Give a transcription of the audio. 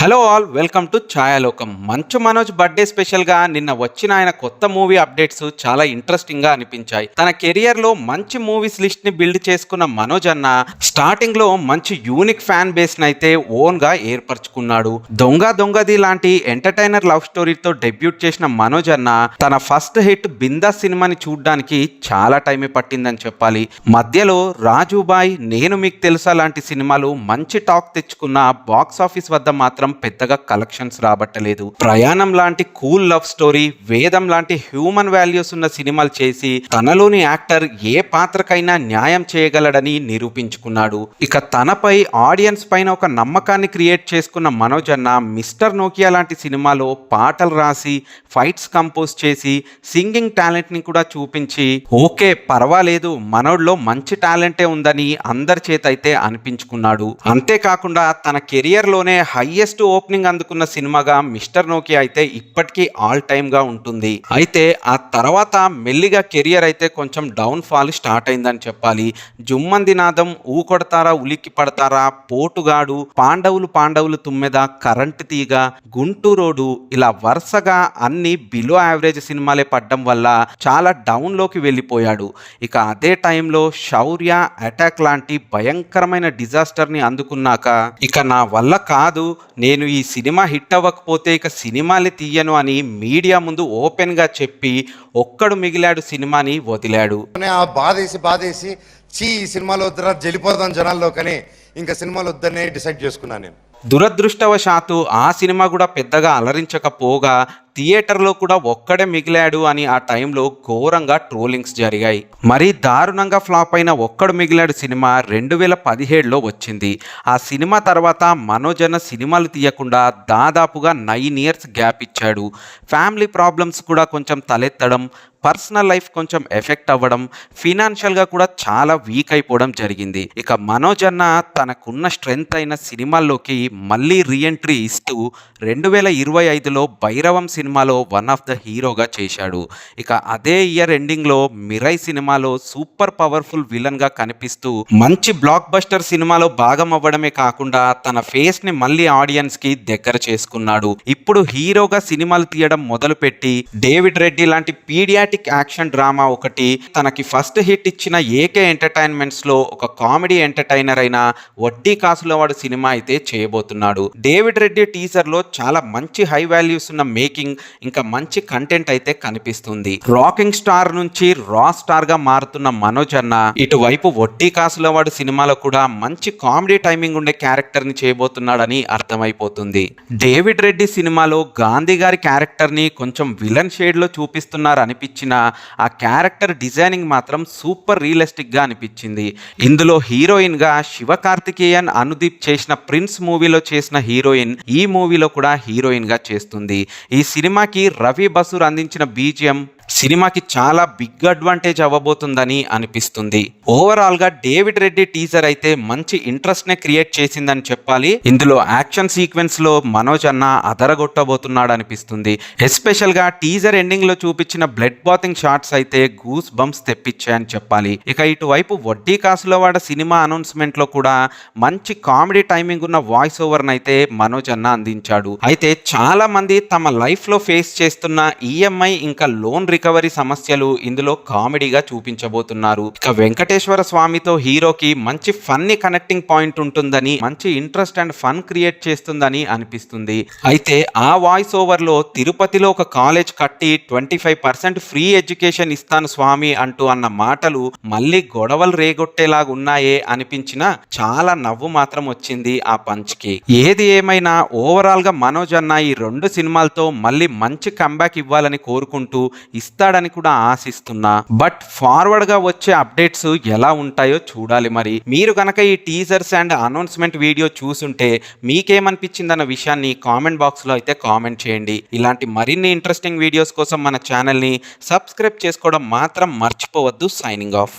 Hello all, welcome to Chayalokam. Manchu Manoj birthday special గా నిన్న వచ్చిన ఆయన కొత్త మూవీ అప్డేట్స్ చాలా ఇంట్రెస్టింగ్ గా అనిపించాయి. తన కెరియర్ లో మంచి మూవీస్ లిస్ట్ ని బిల్డ్ చేసుకున్న మనోజ్ అన్న స్టార్టింగ్ లో మంచి యూనిక్ ఫ్యాన్ బేస్ నైతే ఓన్ గా ఏర్పరచుకున్నాడు. దొంగది లాంటి ఎంటర్టైనర్ లవ్ స్టోరీతో డెబ్యూట్ చేసిన మనోజ్ అన్న తన ఫస్ట్ హిట్ బిందాస్ సినిమాని చూడడానికి చాలా టైమే పట్టిందని చెప్పాలి. మధ్యలో రాజుబాయ్, నేను మీకు తెలుసా లాంటి సినిమాలు మంచి టాక్ తెచ్చుకున్న బాక్స్ ఆఫీస్ వద్ద మాత్రం పెద్దగా కలెక్షన్స్ రాబట్టలేదు. ప్రయాణం లాంటి కూల్ లవ్ స్టోరీ, వేదం లాంటి హ్యూమన్ వాల్యూస్ ఉన్న సినిమాలు చేసి తనలోని యాక్టర్ ఏ పాత్రకైనా న్యాయం చేయగలడని నిరూపించుకున్నాడు. ఇక తనపై ఆడియన్స్ పైన ఒక నమ్మకాన్ని క్రియేట్ చేసుకున్న మనోజ్ అన్న మిస్టర్ నోకియా లాంటి సినిమాలో పాటలు రాసి ఫైట్స్ కంపోజ్ చేసి సింగింగ్ టాలెంట్ ని కూడా చూపించి ఓకే పర్వాలేదు మనోడ్లో మంచి టాలెంటే ఉందని అందరి చేత అయితే అనిపించుకున్నాడు. అంతేకాకుండా తన కెరియర్ లోనే హైయెస్ట్ ఓపెనింగ్ అందుకున్న సినిమాగా మిస్టర్ నోకియా అయితే ఇప్పటికీ ఆల్ టైమ్ గా ఉంటుంది. అయితే ఆ తర్వాత మెల్లిగా కెరియర్ అయితే కొంచెం డౌన్ ఫాల్ స్టార్ట్ అయిందని చెప్పాలి. జుమ్మంది నాదం, ఊ కొడతారా ఉలిక్కి పడతారా, పోటుగాడు, పాండవులు తుమ్మెద, కరెంట్ తీగ, గుంటూరోడు ఇలా వరుసగా అన్ని బిలో యావరేజ్ సినిమాలే పడ్డం వల్ల చాలా డౌన్ లోకి వెళ్ళిపోయాడు. ఇక అదే టైంలో శౌర్య, అటాక్ లాంటి భయంకరమైన డిజాస్టర్ ని అందుకున్నాక ఇక నా వల్ల కాదు, నేను ఈ సినిమా హిట్ అవ్వకపోతే ఇక సినిమాలే తీయను అని మీడియా ముందు ఓపెన్ గా చెప్పి ఒక్కడు మిగిలాడు సినిమాని వదిలాడు. బాధేసి ఈ సినిమాలో వద్దురా జలిపోదాం జనాల్లో, కానీ ఇంకా సినిమాలు వద్దనే డిసైడ్ చేసుకున్నాను నేను. దురదృష్టవశాత్తు ఆ సినిమా కూడా పెద్దగా అలరించకపోగా థియేటర్లో కూడా ఒక్కడే మిగిలాడు అని ఆ టైంలో ఘోరంగా ట్రోలింగ్స్ జరిగాయి. మరీ దారుణంగా ఫ్లాప్ అయిన ఒక్కడు మిగిలాడు సినిమా 2017లో వచ్చింది. ఆ సినిమా తర్వాత మనోజ్ అన్న సినిమాలు తీయకుండా దాదాపుగా 9 years గ్యాప్ ఇచ్చాడు. ఫ్యామిలీ ప్రాబ్లమ్స్ కూడా కొంచెం తలెత్తడం, పర్సనల్ లైఫ్ కొంచెం ఎఫెక్ట్ అవ్వడం, ఫినాన్షియల్గా కూడా చాలా వీక్ అయిపోవడం జరిగింది. ఇక మనోజ్ అన్న తనకున్న స్ట్రెంగ్త్ అయిన సినిమాల్లోకి మళ్ళీ రీఎంట్రీ ఇస్తూ 2025లో భైరవం సినిమాలో వన్ ఆఫ్ ద హీరోగా చేశాడు. ఇక అదే ఇయర్ ఎండింగ్లో మిరై సినిమాలో సూపర్ పవర్ఫుల్ విలన్గా కనిపిస్తూ మంచి బ్లాక్ బస్టర్ సినిమాలో భాగం అవ్వడమే కాకుండా తన ఫేస్ని మళ్ళీ ఆడియన్స్కి దగ్గర చేసుకున్నాడు. ఇప్పుడు హీరోగా సినిమాలు తీయడం మొదలుపెట్టి డేవిడ్ రెడ్డి లాంటి పీడియాటిక్ యాక్షన్ డ్రామా ఒకటి, తనకి ఫస్ట్ హిట్ ఇచ్చిన ఏకే ఎంటర్టైన్మెంట్స్ లో ఒక కామెడీ ఎంటర్టైనర్ అయిన వడ్డీ కాసుల వాడు సినిమా అయితే చేయబోతున్నాడు. డేవిడ్ రెడ్డి టీజర్ లో చాలా మంచి హై వాల్యూస్ ఉన్న మేకింగ్, ఇంకా మంచి కంటెంట్ అయితే కనిపిస్తుంది. రాకింగ్ స్టార్ నుంచి రా స్టార్ గా మారుతున్న మనోజ్ అన్న ఇటువైపు వడ్డీ కాసుల వాడు సినిమాలో కూడా మంచి కామెడీ టైమింగ్ ఉండే క్యారెక్టర్ ని చేయబోతున్నాడని అర్థమైపోతుంది. డేవిడ్ రెడ్డి సినిమాలో గాంధీ గారి క్యారెక్టర్ ని కొంచెం విలన్ షేడ్ లో చూపిస్తున్నారు అనిపించిన ఆ క్యారెక్టర్ డిజైనింగ్ మాత్రం సూపర్ రియలిస్టిక్ గా అనిపించింది. ఇందులో హీరోయిన్ గా శివకార్తికేయన్, అనుదీప్ చేసిన ప్రిన్స్ మూవీలో చేసిన హీరోయిన్ ఈ మూవీలో కూడా హీరోయిన్ గా చేస్తుంది. ఈ సినిమాకి రవి బసూర్ అందించిన బీజిఎం సినిమాకి చాలా బిగ్ అడ్వాంటేజ్ అవ్వబోతుందని అనిపిస్తుంది. ఓవరాల్ గా డేవిడ్ రెడ్డి టీజర్ అయితే మంచి ఇంట్రెస్ట్ నే క్రియేట్ చేసిందని చెప్పాలి. ఇందులో యాక్షన్ సీక్వెన్స్ లో మనోజ్ అన్న అదరగొట్టబోతున్నాడు అనిపిస్తుంది. ఎస్పెషల్ గా టీజర్ ఎండింగ్ లో చూపించిన బ్లడ్ బాతింగ్ షాట్స్ అయితే గూస్ బంప్స్ తెప్పించాయని చెప్పాలి. ఇక ఇటువైపు వడ్డీ కాసులో వాడ సినిమా అనౌన్స్మెంట్ లో కూడా మంచి కామెడీ టైమింగ్ ఉన్న వాయిస్ ఓవర్ నైతే మనోజ్ అన్న అందించాడు. అయితే చాలా మంది తమ లైఫ్ లో ఫేస్ చేస్తున్న ఈఎంఐ ఇంకా లోన్ రికవరీ సమస్యలు ఇందులో కామెడీగా చూపించబోతున్నారు. ఇక వెంకటేశ్వర స్వామితో హీరోకి మంచి ఫన్నీ కనెక్టింగ్ పాయింట్ ఉంటుందని, మంచి ఇంట్రెస్ట్ అండ్ ఫన్ క్రియేట్ చేస్తుందని అనిపిస్తుంది. అయితే ఆ వాయిస్ ఓవర్ లో తిరుపతిలో ఒక కాలేజ్ కట్టి 25% ఫ్రీ ఎడ్యుకేషన్ ఇస్తాను స్వామి అంటూ అన్న మాటలు మళ్ళీ గొడవలు రేగొట్టేలాగా ఉన్నాయే అనిపించిన చాలా నవ్వు మాత్రం వచ్చింది ఆ పంచ్ కి. ఏది ఏమైనా ఓవరాల్ గా మనోజ్ అన్న ఈ 2 సినిమాలతో మళ్ళీ మంచి కంబ్యాక్ ఇవ్వాలని కోరుకుంటూ ఇస్తాడని కూడా ఆశిస్తున్నా. బట్ ఫార్వర్డ్ గా వచ్చే అప్డేట్స్ ఎలా ఉంటాయో చూడాలి. మరి మీరు కనుక ఈ టీజర్స్ అండ్ అనౌన్స్మెంట్ వీడియో చూసుంటే మీకేమనిపించిందన్న విషయాన్ని కామెంట్ బాక్స్ లో అయితే కామెంట్ చేయండి. ఇలాంటి మరిన్ని ఇంట్రెస్టింగ్ వీడియోస్ కోసం మన ఛానల్ ని సబ్స్క్రైబ్ చేసుకోవడం మాత్రం మర్చిపోవద్దు. Signing off.